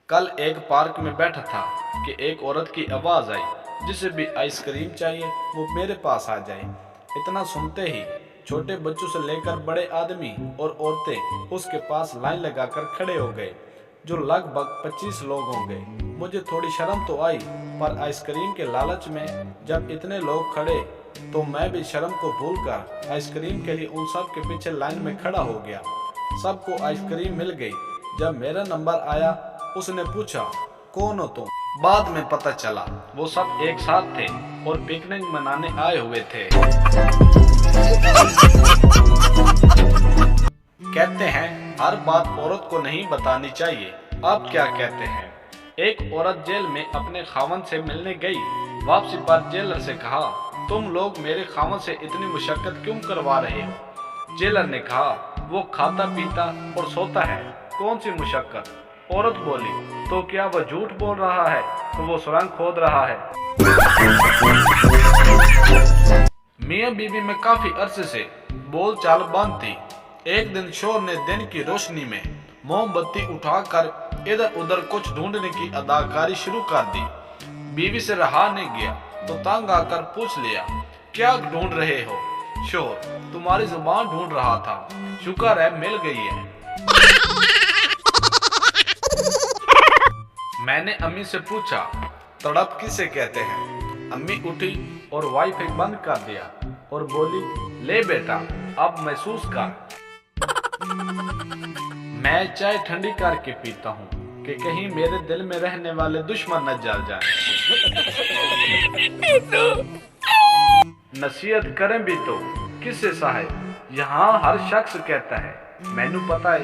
कल एक पार्क में बैठा था कि एक औरत की आवाज़ आई, जिसे भी आइसक्रीम चाहिए वो मेरे पास आ जाए। इतना सुनते ही छोटे बच्चों से लेकर बड़े आदमी और औरतें उसके पास लाइन लगाकर खड़े हो गए, जो लगभग 25 लोग होंगे। मुझे थोड़ी शर्म तो आई, पर आइसक्रीम के लालच में जब इतने लोग खड़े तो मैं भी शर्म को भूलकर आइसक्रीम के लिए उन सब के पीछे लाइन में खड़ा हो गया। सबको आइसक्रीम मिल गई। जब मेरा नंबर आया, उसने पूछा, कौन हो तुम? बाद में पता चला वो सब एक साथ थे और पिकनिक मनाने आए हुए थे। कहते हैं हर बात औरत को नहीं बतानी चाहिए। आप क्या कहते हैं? एक औरत जेल में अपने खावन से मिलने गई। वापसी पर जेलर से कहा, तुम लोग मेरे खावन से इतनी मुशक्कत क्यों करवा रहे हो? जेलर ने कहा, वो खाता पीता और सोता है, कौन सी मुशक्कत? औरत बोली, तो क्या वह झूठ बोल रहा है तो वो सुरंग खोद रहा है। मियां बीवी में काफी अरसे से बोलचाल बंद थी। एक दिन शोर ने दिन की रोशनी में मोमबत्ती उठाकर इधर उधर कुछ ढूंढने की अदाकारी शुरू कर दी। बीवी से रहा नहीं गया तो तंग आकर पूछ लिया, क्या ढूंढ रहे हो? शोर, तुम्हारी जुबान ढूंढ रहा था, शुक्र है मिल गई है। मैंने अम्मी से पूछा, तड़प किसे कहते हैं? अम्मी उठी और वाईफाई बंद कर दिया और बोली, ले बेटा अब महसूस कर। मैं चाय ठंडी करके पीता हूँ कि कहीं मेरे दिल में रहने वाले दुश्मन न जल जाएं। नसीहत करें भी तो किससे साहिब? यहाँ हर शख्स कहता है, मैनू पता है।